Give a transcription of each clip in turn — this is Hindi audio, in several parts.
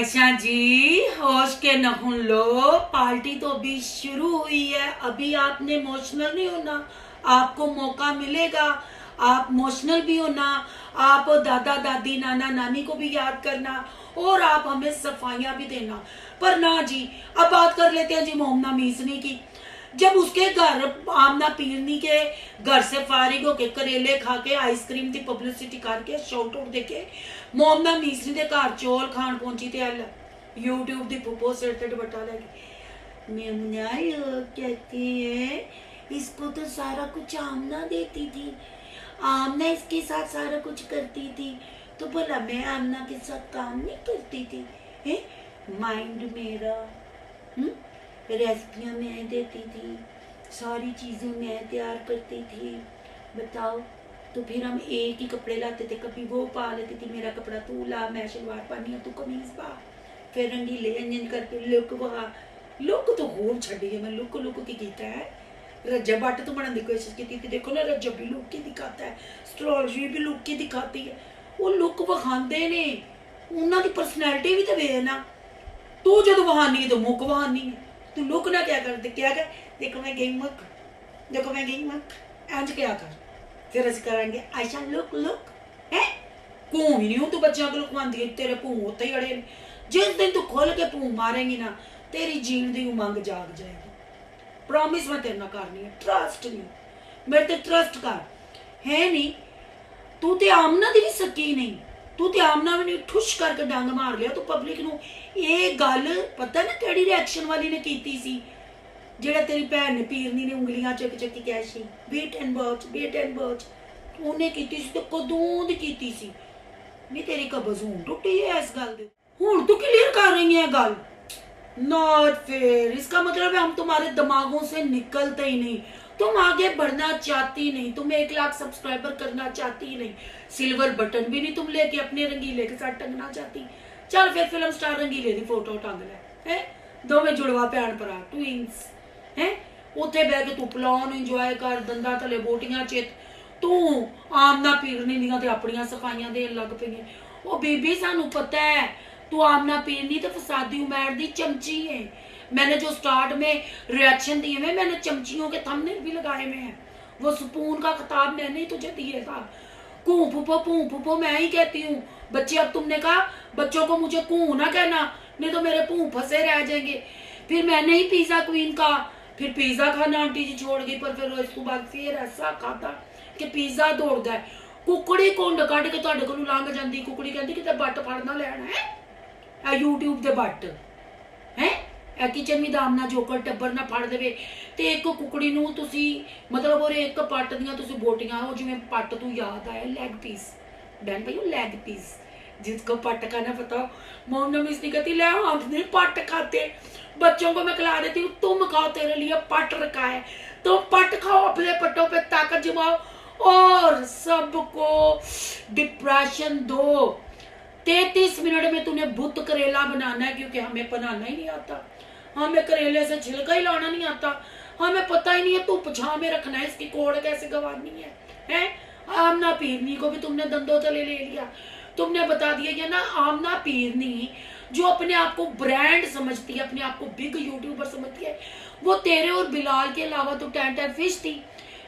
आयशा जी होश के नखून लो, पार्टी तो अभी शुरू हुई है। अभी आपने इमोशनल नहीं होना, आपको मौका मिलेगा। आप इमोशनल भी होना, आप दादा दादी नाना नानी को भी याद करना और आप हमें सफाइयां भी देना। पर ना जी, अब बात कर लेते हैं जी मोमना मीसनी की। जब उसके घर आमना पीरनी के घर से फारिग होके करेले खा के आइसक्रीम की पब्लिसिटी करके शॉट आउट देके मोमना मीसनी के घर चौल खान पहुंची थे अल यूट्यूब की फुप्पो सिर ते दुपट्टा लगी। मेमना कहती है इसको तो सारा कुछ आमना देती थी, आमना इसके साथ सारा कुछ करती थी, तो बोला मैं आमना के साथ काम नहीं करती थी। है माइंड मेरा, रेसिपियाँ मैं देती थी, सारी चीज़ें मैं तैयार करती थी। बताओ, तो फिर हम एक ही कपड़े लाते थे, कभी वो पा लेती थी मेरा कपड़ा, तू ला मैं शलवार पानी तू कमीज पा, फिर रंगीले अंजन करके लुक वहा लुक तो खूब छड़ी है। मैं लुक की कीता है। रज्जब बट तो बनने की कोशिश की थी, देखो ना रज्जब भी लुक की दिखाता है, एस्ट्रोलॉजी भी लुक की दिखाती है। वो लुक विखाते ने, उन्होंने परसनैलिटी भी तो वे ना। तू जो वहानी तो मुक वहानी है, तू लुक ना क्या कर, क्या कर, देखो मैं गई मुक, देखो मैं गई मुक, इंज क्या कर, फिर अस करेंगे आयशा लुक लुक है। भूं ही नहीं हूं तू बच्चों को लुकवाती है, तेरे भूं उत्ते ही अड़े। जिस दिन तू खोल के भूं मारेंगी ना, तेरी जीण की उमंग जाग जाएगी। प्रॉमिस मैं तेरे ना करनी है, ट्रस्ट नहीं, मेरे ते ट्रस्ट कर। है नहीं, तू ते आमना दी भी सकी नहीं, तू ते आमना भी नहीं ठुश करके डंग मार लिया। तू पब्लिक नू ये गल पता ना केड़ी रिएक्शन वाली ने कीती सी, जेड़ा तेरी भैन ने पीरनी ने उंगलियां चक चक के कहा सी wait and watch, wait and watch, उन्हें कीती सी तो कदों दी कीती सी। नहीं तेरी कब्ज हूं टुटी है इस गल दे, हुण तू क्लियर कर रही है गल। नॉट फेयर, इसका मतलब है हम तुम्हारे दिमागों से निकलते ही नहीं, तुम आगे बढ़ना चाहती नहीं, तुम 1 लाख सब्सक्राइबर करना चाहती नहीं, सिल्वर बटन भी नहीं तुम लेके अपने रंगीले के साथ टंगना चाहती। चल फिर फिल्म स्टार रंगीले की फोटो टंग ले, है दोवें जुड़वा भैन भरा ट्विंस है, उत्थे बह के तू प्लान इंजॉय कर, दंदा थले बोटियां चित, तू आमना पीरनी दियां ते अपनियां सफाइयां देन लग पई है। ओ बीबी सानू पता है तू आमना पीरनी तो फसादी उमैर दी चमची है। मैंने जो स्टार्ट में रिएक्शन दिए हुए, मैंने चमचियों के थंबनेल भी लगाए हुए हैं, वो स्पून का खिताब मैंने ही तुझे दिए था। कूं फूफो मैं ही कहती हूँ। बच्चे अब तुमने कहा बच्चों को मुझे कूं ना कहना, नहीं तो मेरे पूं फंसे रह जाएंगे। फिर मैंने ही पिज्जा क्वीन का, फिर पिज्जा खाना आंटी जी छोड़ गई, पर फिर इस बाद फिर ऐसा खाता कि पिज्जा दौड़ता है। कुकड़ी कुंड कट के तुहाडे कोलों लंघ जाती, कुकड़ी कहती कि बट फड़ना लैना है यूट्यूब के बट है, किचन में दामना जोकर टब्बर ना फड़ देवे ते एक कुकड़ी नू तुसी मतलब और एक पट दियां तुसी बोटियां, वो जिवें पट तू याद आया लेग पीस, बहन भाई लेग पीस, जिसको पट का ना पता मोमना मिस नहीं कहती ले हाथ नहीं पट खाते, बच्चों को मैं खिला देती हूँ, तुम खाओ तेरे लिए पट रखा है, तुम पट खाओ, अपने पट्टों पे ताकत जमाओ और सबको डिप्रेशन दो। 33 मिनट में तूने बुत करेला बनाना है, क्योंकि हमें बनाना ही नहीं आता, हमें करेले से छिलका ही लाना नहीं आता, हमें पता ही नहीं है धूप छां में रखना है, इसकी कोड़ कैसे गंवानी है। आमना पीरनी को भी तुमने दंदों तले ले लिया, तुमने बता दिया ये ना आमना पीरनी जो अपने आप को ब्रांड समझती है, अपने आप को बिग यूट्यूबर समझती है, वो तेरे और बिलाल के अलावा तो 10 फिश थी।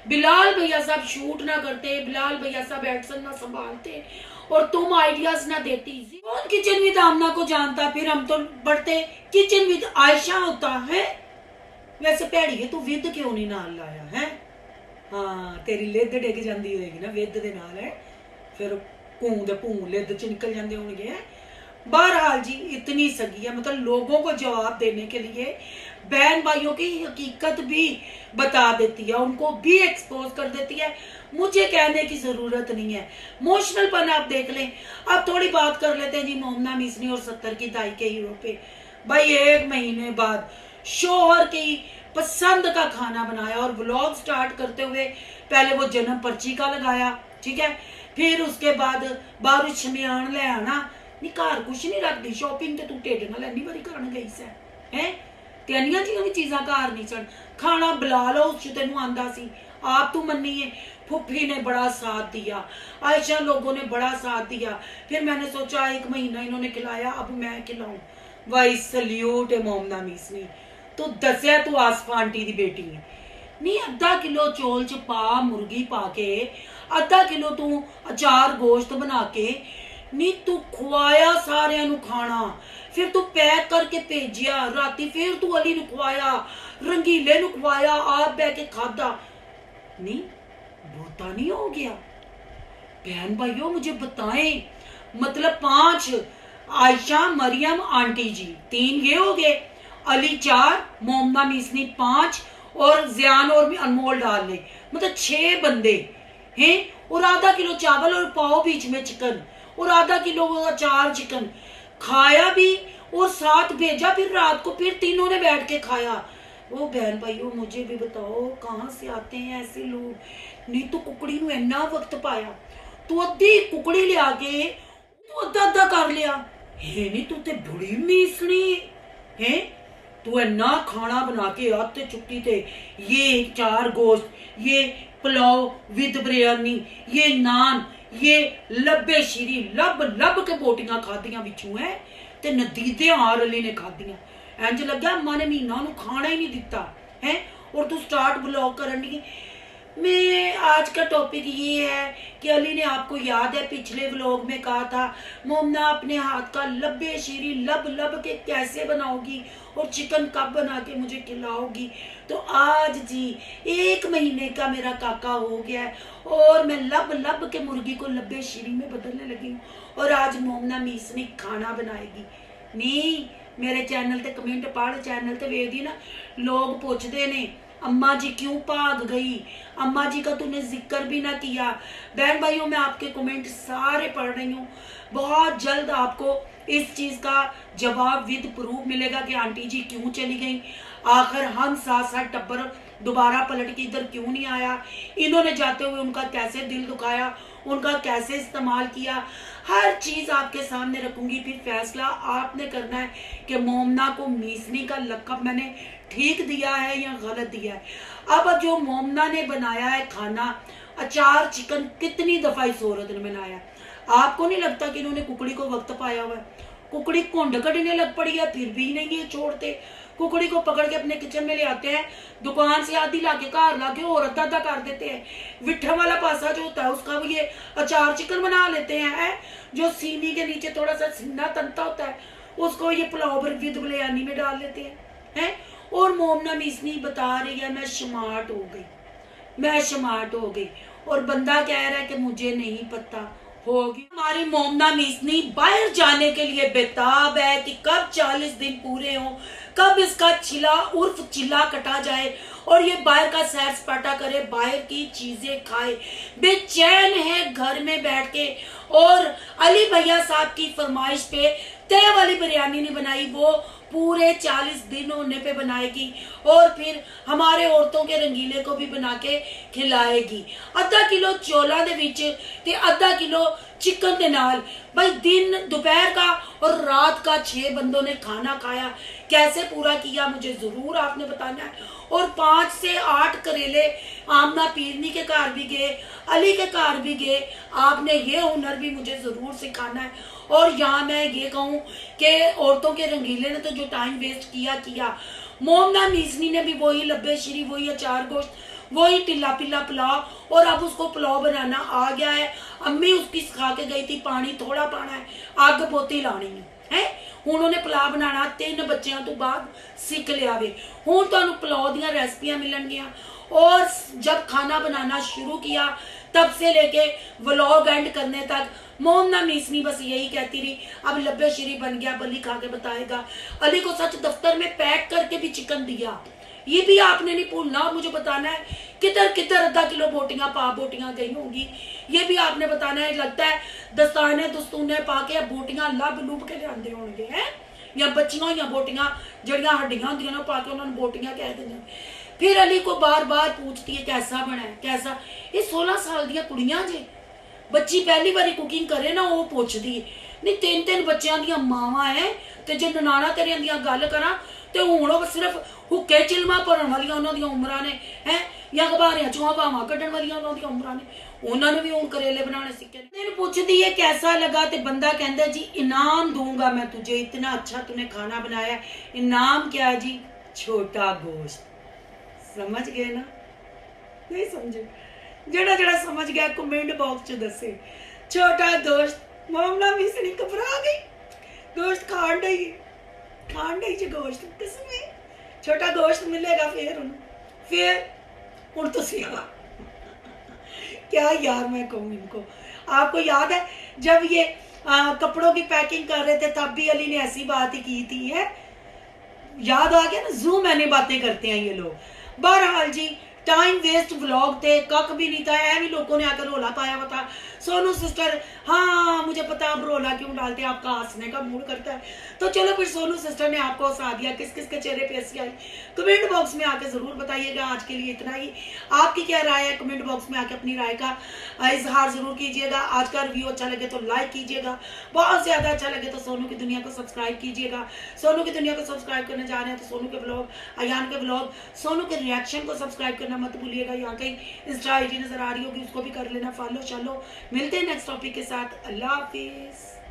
बिलाल भैया साहब शूट ना करते, बिलाल भैया साहब एक्शन ना संभालते और तुम आइडियाज ना देती। कौन किचन विद आमना को जानता, फिर हम तो बढ़ते किचन विद आयशा होता है। वैसे भैड़ी है, तू विद क्यों नहीं नाल लाया है? हाँ तेरी लिद डिग जाती होगी ना विद दे नाल, है फिर भूं दे भूं लिद च निकल जाते होंगे। बहरहाल जी इतनी सगी है, मतलब लोगों को जवाब देने के लिए बहन भाइयों की हकीकत भी बता देती है, उनको भी एक्सपोज कर देती है, मुझे कहने की जरूरत नहीं है। इमोशनल पन आप देख लें। अब थोड़ी बात कर लेते हैं जी मोमना मिसनी और 70 की दाई के हीरो पे। भाई 1 महीने बाद शोहर की पसंद का खाना बनाया और व्लॉग स्टार्ट करते हुए पहले वो जन्म पर्ची का लगाया, ठीक है, फिर उसके बाद बारिश शमियान ले आना, नहीं घर कुछ नहीं रखती, शॉपिंग तो तू ढिड ना लैनी बड़ी करन गई से है, तेनिया जी भी चीज़ां घर नहीं सन, खाना बुला लो उस तेनू आंदा सी, आप तू मन्नी है फुप्पी ने बड़ा साथ दिया, आयशा लोगों ने बड़ा साथ दिया। फिर मैंने सोचा 1 महीना इन्होंने खिलाया, अब मैं खिलाऊं। वाई सल्यूट है मोमना मीसनी, तू दसिया तू आसफा आंटी दी बेटी है। नहीं अद्धा किलो चौल च पा मुर्गी पा के, अद्धा किलो तू अचार गोश्त बना के, नी तू खुआया सारियां नू खाना, फिर तू पैक करके भेजिया, राती फिर तू अली नू खुआया, रंगीले नू खुआया, आप बह के खादा। नहीं बोता नहीं हो गया? बहन भाइयों मुझे बताएं, मतलब 5, आयशा मरियम आंटी जी 3 ये हो गए, अली 4, मोमना मीसनी 5 और जियान और भी अनमोल डाल ले, मतलब 6 बंदे हैं। और आधा किलो चावल और पाव बीच में चिकन और आधा किलो अचार चिकन खाया भी और साथ भेजा, फिर रात को फिर तीनों ने बैठ के खाया। वो बहन भाइयों मुझे भी बताओ कहाँ से आते हैं ऐसे लोग? नहीं तो कुकड़ी नू इन्ना वक्त पाया, तू अद्धी कुकड़ी लिया के तू अद्धा अद्धा कर लिया है। नहीं तू ते बड़ी मीसनी है, तू इन्ना खाना बना के आते चुक्की थे, ये 4 गोश्त, ये पुलाव विद बिरयानी, ये नान, ये लब्बे शीरी लब लब के बोटियां खादियां बिचू है ते नदीदे हार अली ने खादियां। इंज लग्या अम्मा ने महीना नू खाना ही नहीं दिता है। और तू स्टार्ट ब्लॉग करनी। मैं आज का टॉपिक ये है कि अली ने आपको याद है पिछले व्लॉग में कहा था मोमना अपने हाथ का लब्बे शीरी लब लब के कैसे बनाओगी और चिकन कब बना के मुझे खिलाओगी। तो आज जी 1 महीने का मेरा काका हो गया है और मैं लब लब के मुर्गी को लब्बे शीरी में बदलने लगी हूँ और आज मोमना मीसनी खाना बनाएगी। नहीं मेरे चैनल ते कमेंट पढ़, चैनल ते वेखदी ना लोग पूछते ने अम्मा जी क्यों भाग गई, अम्मा जी का तूने जिक्र भी ना किया। बहन भाइयों मैं आपके कमेंट सारे पढ़ रही हूँ, बहुत जल्द आपको इस चीज का जवाब विद प्रूफ मिलेगा कि आंटी जी क्यों चली गई, आखिर हम साथ साथ टब्बर दोबारा पलट के इधर क्यों नहीं आया, इन्होंने जाते हुए उनका कैसे दिल दुखाया, उनका कैसे इस्तेमाल किया, हर चीज आपके सामने रखूंगी। फिर फैसला आपने करना है कि मोमना को मीसनी का लक़ब मैंने ठीक दिया है या गलत दिया है। अब जो मोमना ने बनाया है खाना, अचार चिकन कितनी दफा इस औरत ने बनाया, आपको नहीं लगता कि इन्होंने कुकड़ी को वक्त पाया हुआ है? कुकड़ी कुंड कटने लग पड़ी है फिर भी नहीं ये छोड़ते, कुकड़ी को पकड़ के अपने किचन में ले आते हैं, दुकान से आधी लाके घर लाके और अद्धा अद्धा कर देते हैं। विठा वाला पासा जो होता है उसका भी ये अचार चिकन बना लेते हैं, जो सीनी के नीचे थोड़ा सा सीना तनता होता है उसको ये पुलाव विद बिरयानी में डाल लेते हैं। और मोमना मीसनी बता रही है मैं स्मार्ट हो गई, मैं स्मार्ट हो गई, और बंदा कह रहा है कि मुझे नहीं पता होगी। हमारी मोमना मीसनी बाहर जाने के लिए बेताब है कि कब 40 दिन पूरे हों, कब इसका चिला उर्फ चिल्ला कटा जाए और ये बाहर का सैर सपाटा करे, बाहर की चीजें खाए, बेचैन है घर में बैठ के। और अली भैया साहब की फरमाइश पे तय वाली बिरयानी नहीं बनाई, वो पूरे 40 दिन होने पे बनाएगी और फिर हमारे औरतों के रंगीले को भी बना के खिलाएगी। आधा किलो चौला दे विच ते आधा किलो चिकन के नाल भाई दिन दोपहर का और रात का 6 बंदों ने खाना खाया। कैसे पूरा किया मुझे जरूर आपने बताना है। और 5 से 8 करेले आमना पीरनी के घर भी गए, अली के घर भी गए, आपने ये हुनर भी मुझे जरूर सिखाना है। और यहाँ मैं ये कहूँ कि औरतों के रंगीले ने तो जो टाइम वेस्ट किया, मोमना मीसनी ने भी वही लब्बे शीरी, वही अचार गोश्त, वही टिल्ला पिल्ला पुलाव, और अब उसको पुलाव बनाना आ गया है। अम्मी उसकी सिखा के गई थी पानी थोड़ा पाना है, आग पोती लानी है। उन्होंने पुलाव बनाना 3 बच्चों तो बाद सीख लिया वे। हूँ तो पुलाव दियां रेसिपियां मिलनगियां। और जब खाना बनाना शुरू किया तब से लेके व्लॉग एंड करने तक मोमना मीसनी बस यही कहती रही अब लब्बे शीरी बन गया, अली खा के बताएगा। अली को सच दफ्तर में पैक करके भी चिकन दिया, ये भी आपने नहीं भूलना। और मुझे बताना है किधर किधर आधा किलो बोटियां गई होंगी, ये भी आपने बताना है। लगता है दस्ताने दस्तूने पा के बोटियां लब लुब के लियाते होंगे हैं, या बच्चियां हुई बोटियां जड़ियां हड्डियां होंदियां पा के उन्होंने बोटियां कह देंगे। फिर अली को बार बार पूछती है कैसा बना है कैसा। ये 16 साल दियां कुड़ियां जे, बच्ची पहली बारी कुकिंग करे ना वो पूछती है। नहीं 3 बच्चों दियां मावां है ते जे ननाना तेरियां दियां गल करा तो हुण वो सिर्फ हुक्के चिलमा भरन वाली उन्होंने उम्र ने है या गबारियां चूहा भावा कढ़न वाली उन्होंने उम्र ने उन्होंने भी हूँ करेले बनाने सीखे। पूछती है कैसा लगा तो बंदा कहता जी इनाम दूंगा मैं तुझे, इतना अच्छा तूने खाना बनाया, इनाम क्या है जी, छोटा गोश्त। समझ गए ना? नहीं समझे? जड़ा जड़ा समझ गया कमेंट बॉक्स च दसे। छोटा दोस्त मामला भी से घबरा गई, गोश्त खान डई जी गोश्त किसमें छोटा गोश्त मिलेगा फिर हुण तुसीं क्या यार मैं कहूँ इनको। आपको याद है जब ये कपड़ों की पैकिंग कर रहे थे तब भी अली ने ऐसी बात ही की थी है, याद आ गया ना? जू मैंने बातें करते हैं ये लोग। बहरहाल जी टाइम वेस्ट व्लॉग थे, कक भी नहीं था, ऐ भी लोगों ने आकर रोला पाया हुआ था। सोनू सिस्टर हाँ मुझे पता आप रोला क्यों डालते हैं, आपका हंसने का मूड करता है। तो चलो फिर सोनू सिस्टर ने आपको हंसा दिया, किस किस के चेहरे पे हंसी आई कमेंट बॉक्स में आके जरूर बताइएगा। आज के लिए इतना ही, आपकी क्या राय है कमेंट बॉक्स में आके अपनी राय का इजहार जरूर कीजिएगा। आज का रिव्यू अच्छा लगे तो लाइक कीजिएगा, बहुत ज्यादा अच्छा लगे तो सोनू की दुनिया को सब्सक्राइब कीजिएगा। सोनू की दुनिया को सब्सक्राइब करने जा रहे हैं तो सोनू के ब्लॉग, अयान के ब्लॉग, सोनू के रिएक्शन को सब्सक्राइब करना मत भूलिएगा। यहाँ कहीं इंस्टा आईडी नजर आ रही होगी उसको भी कर लेना फॉलो। चलो मिलते हैं नेक्स्ट टॉपिक के साथ, अल्लाह हाफिज।